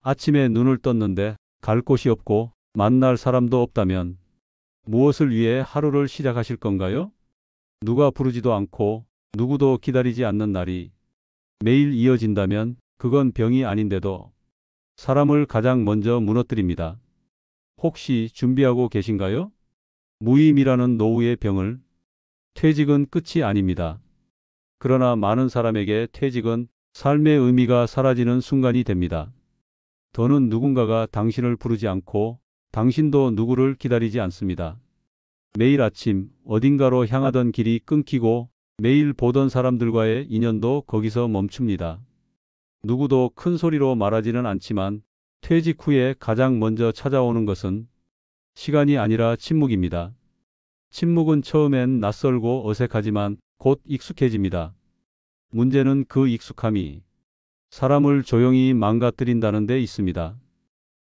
아침에 눈을 떴는데 갈 곳이 없고 만날 사람도 없다면 무엇을 위해 하루를 시작하실 건가요? 누가 부르지도 않고 누구도 기다리지 않는 날이 매일 이어진다면 그건 병이 아닌데도 사람을 가장 먼저 무너뜨립니다. 혹시 준비하고 계신가요? 무의미라는 노후의 병을. 퇴직은 끝이 아닙니다. 그러나 많은 사람에게 퇴직은 삶의 의미가 사라지는 순간이 됩니다. 더는 누군가가 당신을 부르지 않고 당신도 누구를 기다리지 않습니다. 매일 아침 어딘가로 향하던 길이 끊기고 매일 보던 사람들과의 인연도 거기서 멈춥니다. 누구도 큰 소리로 말하지는 않지만 퇴직 후에 가장 먼저 찾아오는 것은 시간이 아니라 침묵입니다. 침묵은 처음엔 낯설고 어색하지만 곧 익숙해집니다. 문제는 그 익숙함이 사람을 조용히 망가뜨린다는 데 있습니다.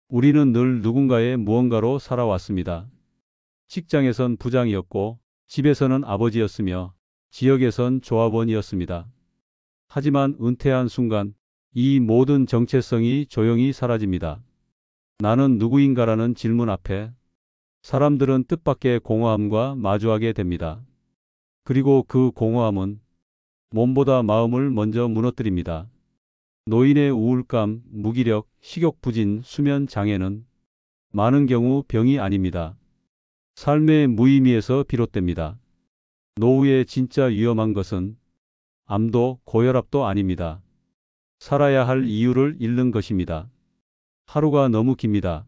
우리는 늘 누군가의 무언가로 살아왔습니다. 직장에선 부장이었고 집에서는 아버지였으며 지역에선 조합원이었습니다. 하지만 은퇴한 순간 이 모든 정체성이 조용히 사라집니다. 나는 누구인가라는 질문 앞에 사람들은 뜻밖의 공허함과 마주하게 됩니다. 그리고 그 공허함은 몸보다 마음을 먼저 무너뜨립니다. 노인의 우울감, 무기력, 식욕 부진, 수면 장애는 많은 경우 병이 아닙니다. 삶의 무의미에서 비롯됩니다. 노후에 진짜 위험한 것은 암도 고혈압도 아닙니다. 살아야 할 이유를 잃는 것입니다. 하루가 너무 깁니다.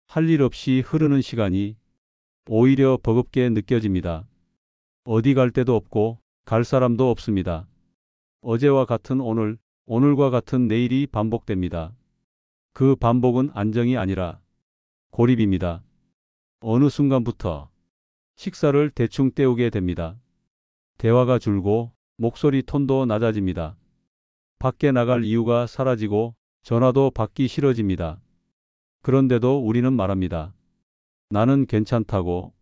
할 일 없이 흐르는 시간이 오히려 버겁게 느껴집니다. 어디 갈 데도 없고 갈 사람도 없습니다. 어제와 같은 오늘, 오늘과 같은 내일이 반복됩니다. 그 반복은 안정이 아니라 고립입니다. 어느 순간부터 식사를 대충 때우게 됩니다. 대화가 줄고 목소리 톤도 낮아집니다. 밖에 나갈 이유가 사라지고 전화도 받기 싫어집니다. 그런데도 우리는 말합니다. 나는 괜찮다고.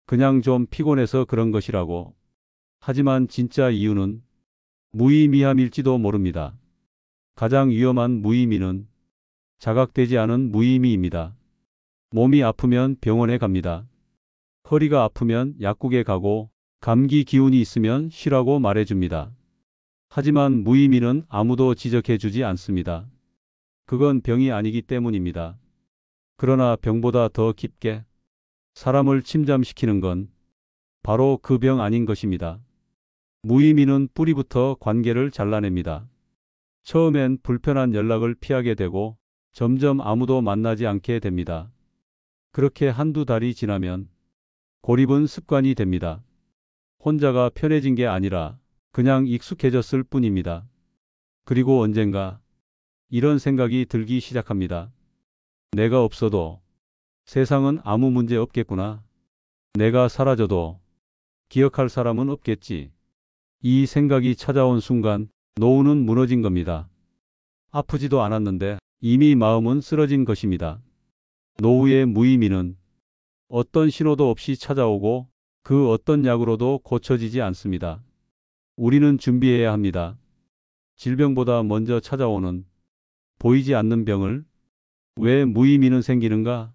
그냥 좀 피곤해서 그런 것이라고. 하지만 진짜 이유는 무의미함일지도 모릅니다. 가장 위험한 무의미는 자각되지 않은 무의미입니다. 몸이 아프면 병원에 갑니다. 허리가 아프면 약국에 가고 감기 기운이 있으면 쉬라고 말해줍니다. 하지만 무의미는 아무도 지적해주지 않습니다. 그건 병이 아니기 때문입니다. 그러나 병보다 더 깊게 사람을 침잠시키는 건 바로 그 병 아닌 것입니다. 무의미는 뿌리부터 관계를 잘라냅니다. 처음엔 불편한 연락을 피하게 되고 점점 아무도 만나지 않게 됩니다. 그렇게 한두 달이 지나면 고립은 습관이 됩니다. 혼자가 편해진 게 아니라 그냥 익숙해졌을 뿐입니다. 그리고 언젠가 이런 생각이 들기 시작합니다. 내가 없어도 세상은 아무 문제 없겠구나. 내가 사라져도 기억할 사람은 없겠지. 이 생각이 찾아온 순간 노후는 무너진 겁니다. 아프지도 않았는데 이미 마음은 쓰러진 것입니다. 노후의 무의미는 어떤 신호도 없이 찾아오고 그 어떤 약으로도 고쳐지지 않습니다. 우리는 준비해야 합니다. 질병보다 먼저 찾아오는 보이지 않는 병을. 왜 무의미는 생기는가?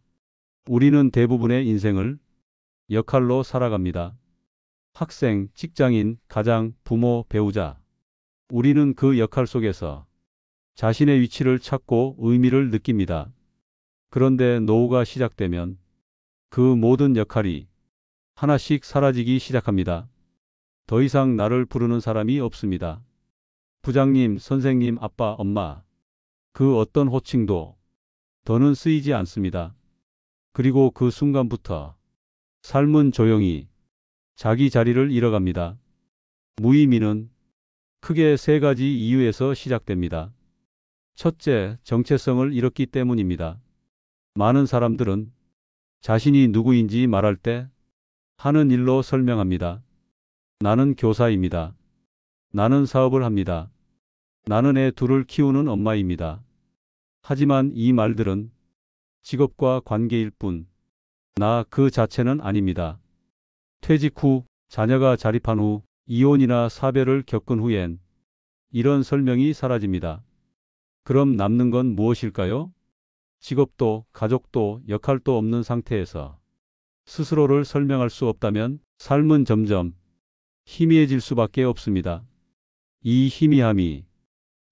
우리는 대부분의 인생을 역할로 살아갑니다. 학생, 직장인, 가장, 부모, 배우자. 우리는 그 역할 속에서 자신의 위치를 찾고 의미를 느낍니다. 그런데 노후가 시작되면 그 모든 역할이 하나씩 사라지기 시작합니다. 더 이상 나를 부르는 사람이 없습니다. 부장님, 선생님, 아빠, 엄마. 그 어떤 호칭도 더는 쓰이지 않습니다. 그리고 그 순간부터 삶은 조용히 자기 자리를 잃어갑니다. 무의미는 크게 세 가지 이유에서 시작됩니다. 첫째, 정체성을 잃었기 때문입니다. 많은 사람들은 자신이 누구인지 말할 때 하는 일로 설명합니다. 나는 교사입니다. 나는 사업을 합니다. 나는 애 둘을 키우는 엄마입니다. 하지만 이 말들은 직업과 관계일 뿐, 나 그 자체는 아닙니다. 퇴직 후, 자녀가 자립한 후, 이혼이나 사별을 겪은 후엔 이런 설명이 사라집니다. 그럼 남는 건 무엇일까요? 직업도 가족도 역할도 없는 상태에서 스스로를 설명할 수 없다면 삶은 점점 희미해질 수밖에 없습니다. 이 희미함이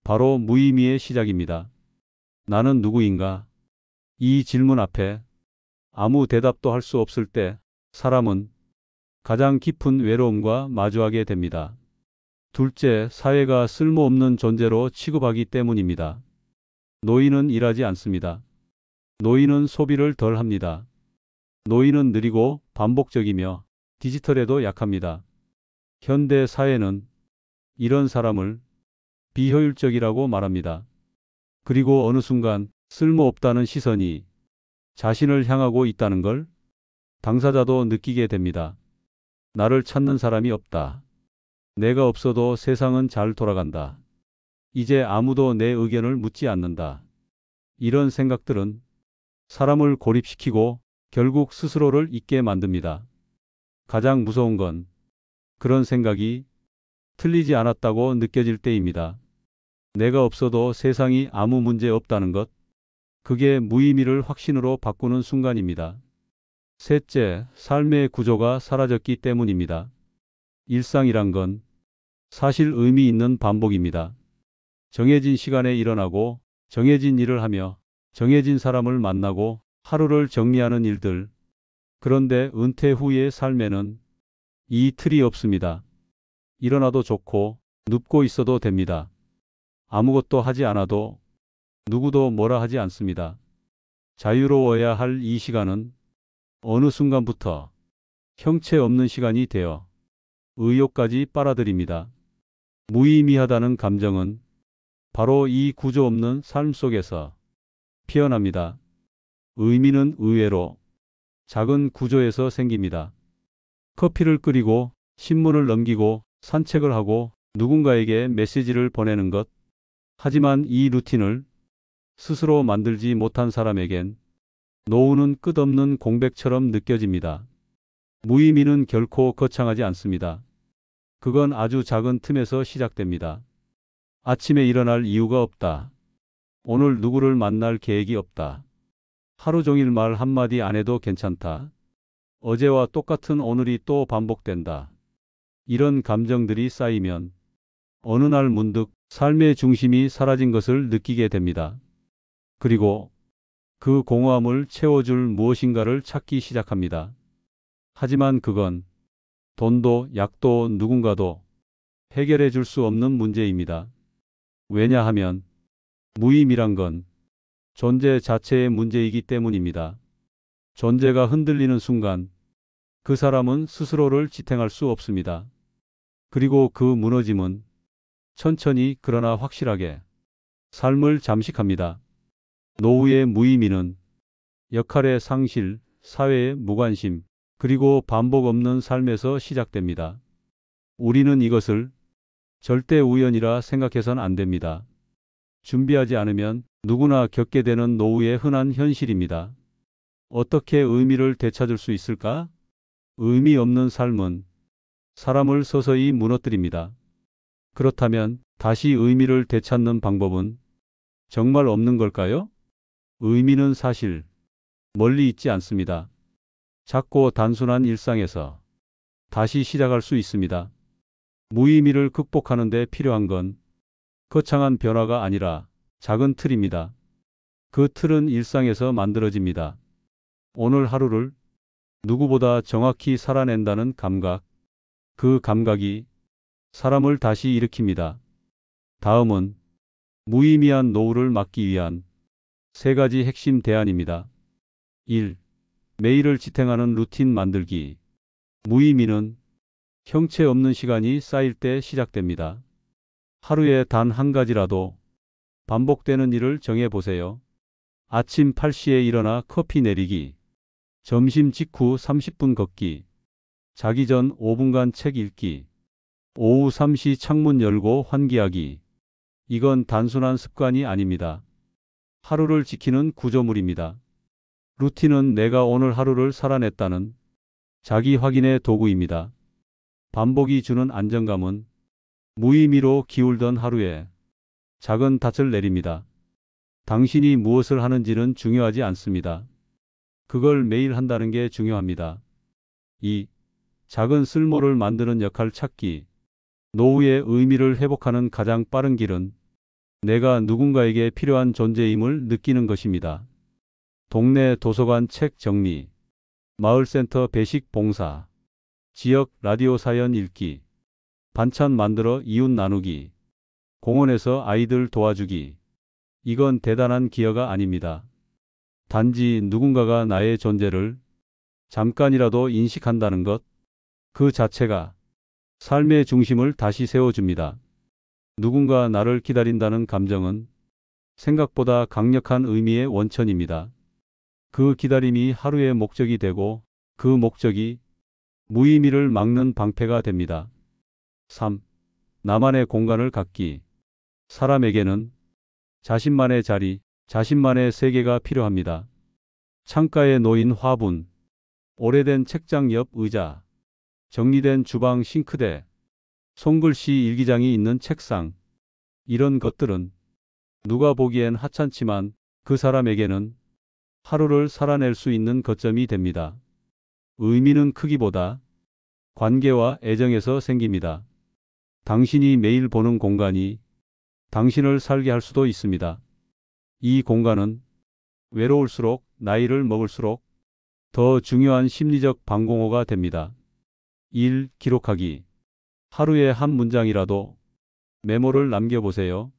바로 무의미의 시작입니다. 나는 누구인가? 이 질문 앞에 아무 대답도 할 수 없을 때 사람은 가장 깊은 외로움과 마주하게 됩니다. 둘째, 사회가 쓸모없는 존재로 취급하기 때문입니다. 노인은 일하지 않습니다. 노인은 소비를 덜 합니다. 노인은 느리고 반복적이며 디지털에도 약합니다. 현대 사회는 이런 사람을 비효율적이라고 말합니다. 그리고 어느 순간 쓸모없다는 시선이 자신을 향하고 있다는 걸 당사자도 느끼게 됩니다. 나를 찾는 사람이 없다. 내가 없어도 세상은 잘 돌아간다. 이제 아무도 내 의견을 묻지 않는다. 이런 생각들은 사람을 고립시키고 결국 스스로를 잊게 만듭니다. 가장 무서운 건 그런 생각이 틀리지 않았다고 느껴질 때입니다. 내가 없어도 세상이 아무 문제 없다는 것, 그게 무의미를 확신으로 바꾸는 순간입니다. 셋째, 삶의 구조가 사라졌기 때문입니다. 일상이란 건 사실 의미 있는 반복입니다. 정해진 시간에 일어나고 정해진 일을 하며 정해진 사람을 만나고 하루를 정리하는 일들. 그런데 은퇴 후의 삶에는 이 틀이 없습니다. 일어나도 좋고 눕고 있어도 됩니다. 아무것도 하지 않아도 누구도 뭐라 하지 않습니다. 자유로워야 할 이 시간은 어느 순간부터 형체 없는 시간이 되어 의욕까지 빨아들입니다. 무의미하다는 감정은 바로 이 구조 없는 삶 속에서 피어납니다. 의미는 의외로 작은 구조에서 생깁니다. 커피를 끓이고 신문을 넘기고 산책을 하고 누군가에게 메시지를 보내는 것. 하지만 이 루틴을 스스로 만들지 못한 사람에겐 노후는 끝없는 공백처럼 느껴집니다. 무의미는 결코 거창하지 않습니다. 그건 아주 작은 틈에서 시작됩니다. 아침에 일어날 이유가 없다. 오늘 누구를 만날 계획이 없다. 하루 종일 말 한마디 안 해도 괜찮다. 어제와 똑같은 오늘이 또 반복된다. 이런 감정들이 쌓이면 어느 날 문득 삶의 중심이 사라진 것을 느끼게 됩니다. 그리고 그 공허함을 채워줄 무엇인가를 찾기 시작합니다. 하지만 그건 돈도 약도 누군가도 해결해 줄 수 없는 문제입니다. 왜냐하면 무의미란 건 존재 자체의 문제이기 때문입니다. 존재가 흔들리는 순간 그 사람은 스스로를 지탱할 수 없습니다. 그리고 그 무너짐은 천천히 그러나 확실하게 삶을 잠식합니다. 노후의 무의미는 역할의 상실, 사회의 무관심, 그리고 반복 없는 삶에서 시작됩니다. 우리는 이것을 절대 우연이라 생각해선 안 됩니다. 준비하지 않으면 누구나 겪게 되는 노후의 흔한 현실입니다. 어떻게 의미를 되찾을 수 있을까? 의미 없는 삶은 사람을 서서히 무너뜨립니다. 그렇다면 다시 의미를 되찾는 방법은 정말 없는 걸까요? 의미는 사실 멀리 있지 않습니다. 작고 단순한 일상에서 다시 시작할 수 있습니다. 무의미를 극복하는 데 필요한 건 거창한 변화가 아니라 작은 틀입니다. 그 틀은 일상에서 만들어집니다. 오늘 하루를 누구보다 정확히 살아낸다는 감각, 그 감각이 사람을 다시 일으킵니다. 다음은 무의미한 노후를 막기 위한 세 가지 핵심 대안입니다. 1. 매일을 지탱하는 루틴 만들기. 무의미는 형체 없는 시간이 쌓일 때 시작됩니다. 하루에 단 한 가지라도 반복되는 일을 정해보세요. 아침 8시에 일어나 커피 내리기, 점심 직후 30분 걷기, 자기 전 5분간 책 읽기, 오후 3시 창문 열고 환기하기. 이건 단순한 습관이 아닙니다. 하루를 지키는 구조물입니다. 루틴은 내가 오늘 하루를 살아냈다는 자기 확인의 도구입니다. 반복이 주는 안정감은 무의미로 기울던 하루에 작은 닻을 내립니다. 당신이 무엇을 하는지는 중요하지 않습니다. 그걸 매일 한다는 게 중요합니다. 2. 작은 쓸모를 만드는 역할 찾기. 노후의 의미를 회복하는 가장 빠른 길은 내가 누군가에게 필요한 존재임을 느끼는 것입니다. 동네 도서관 책 정리, 마을센터 배식 봉사, 지역 라디오 사연 읽기, 반찬 만들어 이웃 나누기, 공원에서 아이들 도와주기. 이건 대단한 기여가 아닙니다. 단지 누군가가 나의 존재를 잠깐이라도 인식한다는 것, 그 자체가 삶의 중심을 다시 세워줍니다. 누군가 나를 기다린다는 감정은 생각보다 강력한 의미의 원천입니다. 그 기다림이 하루의 목적이 되고 그 목적이 무의미를 막는 방패가 됩니다. 3. 나만의 공간을 갖기. 사람에게는 자신만의 자리, 자신만의 세계가 필요합니다. 창가에 놓인 화분, 오래된 책장 옆 의자, 정리된 주방 싱크대, 손글씨 일기장이 있는 책상. 이런 것들은 누가 보기엔 하찮지만 그 사람에게는 하루를 살아낼 수 있는 거점이 됩니다. 의미는 크기보다 관계와 애정에서 생깁니다. 당신이 매일 보는 공간이 당신을 살게 할 수도 있습니다. 이 공간은 외로울수록 나이를 먹을수록 더 중요한 심리적 방공호가 됩니다. 1. 기록하기. 하루에 한 문장이라도 메모를 남겨보세요.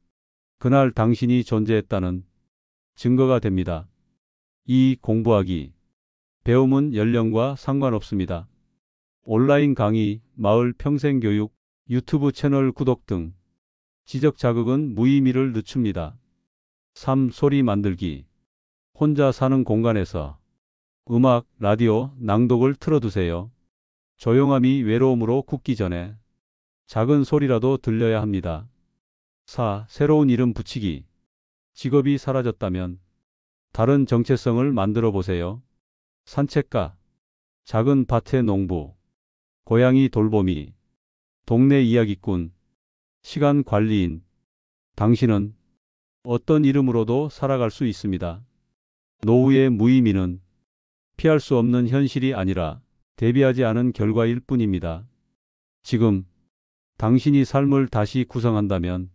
그날 당신이 존재했다는 증거가 됩니다. 2. 공부하기. 배움은 연령과 상관없습니다. 온라인 강의, 마을 평생교육, 유튜브 채널 구독 등 지적 자극은 무의미를 늦춥니다. 3. 소리 만들기. 혼자 사는 공간에서 음악, 라디오, 낭독을 틀어두세요. 조용함이 외로움으로 굳기 전에 작은 소리라도 들려야 합니다. 4. 새로운 이름 붙이기. 직업이 사라졌다면 다른 정체성을 만들어 보세요. 산책가, 작은 밭의 농부, 고양이 돌보미, 동네 이야기꾼, 시간 관리인. 당신은 어떤 이름으로도 살아갈 수 있습니다. 노후의 무의미는 피할 수 없는 현실이 아니라 대비하지 않은 결과일 뿐입니다. 지금 당신이 삶을 다시 구성한다면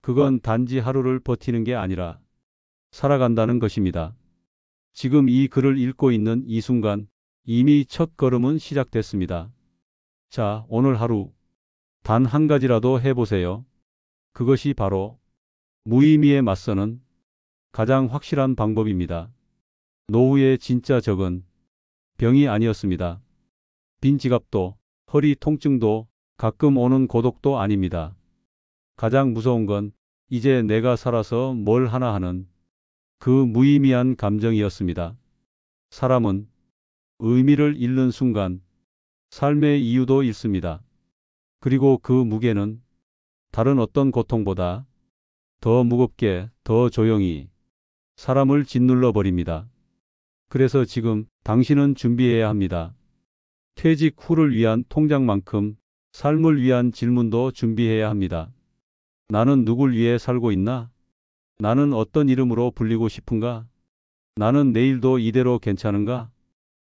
그건 단지 하루를 버티는 게 아니라 살아간다는 것입니다. 지금 이 글을 읽고 있는 이 순간 이미 첫 걸음은 시작됐습니다. 자, 오늘 하루 단 한 가지라도 해보세요. 그것이 바로 무의미에 맞서는 가장 확실한 방법입니다. 노후의 진짜 적은 병이 아니었습니다. 빈 지갑도, 허리 통증도, 가끔 오는 고독도 아닙니다. 가장 무서운 건 이제 내가 살아서 뭘 하나 하는 그 무의미한 감정이었습니다. 사람은 의미를 잃는 순간 삶의 이유도 잃습니다. 그리고 그 무게는 다른 어떤 고통보다 더 무겁게, 더 조용히 사람을 짓눌러 버립니다. 그래서 지금 당신은 준비해야 합니다. 퇴직 후를 위한 통장만큼 삶을 위한 질문도 준비해야 합니다. 나는 누굴 위해 살고 있나? 나는 어떤 이름으로 불리고 싶은가? 나는 내일도 이대로 괜찮은가?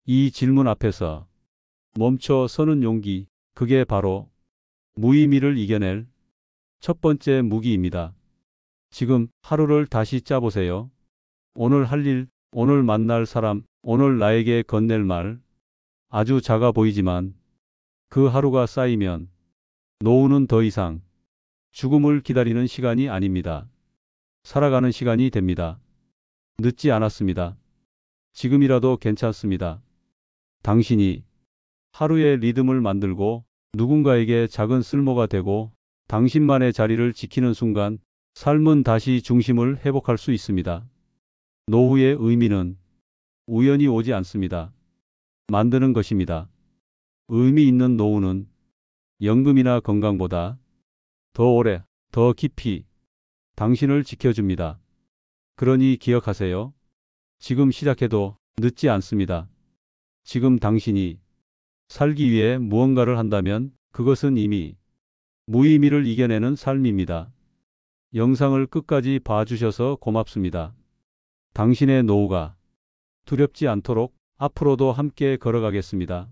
이 질문 앞에서 멈춰 서는 용기, 그게 바로 무의미를 이겨낼 첫 번째 무기입니다. 지금 하루를 다시 짜보세요. 오늘 할 일, 오늘 만날 사람, 오늘 나에게 건넬 말. 아주 작아 보이지만 그 하루가 쌓이면 노후는 더 이상 죽음을 기다리는 시간이 아닙니다. 살아가는 시간이 됩니다. 늦지 않았습니다. 지금이라도 괜찮습니다. 당신이 하루의 리듬을 만들고 누군가에게 작은 쓸모가 되고 당신만의 자리를 지키는 순간 삶은 다시 중심을 회복할 수 있습니다. 노후의 의미는 우연히 오지 않습니다. 만드는 것입니다. 의미 있는 노후는 연금이나 건강보다 더 오래, 더 깊이 당신을 지켜줍니다. 그러니 기억하세요. 지금 시작해도 늦지 않습니다. 지금 당신이 살기 위해 무언가를 한다면 그것은 이미 무의미를 이겨내는 삶입니다. 영상을 끝까지 봐주셔서 고맙습니다. 당신의 노후가 두렵지 않도록 앞으로도 함께 걸어가겠습니다.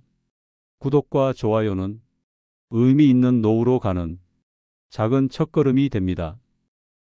구독과 좋아요는 의미 있는 노후로 가는 작은 첫걸음이 됩니다.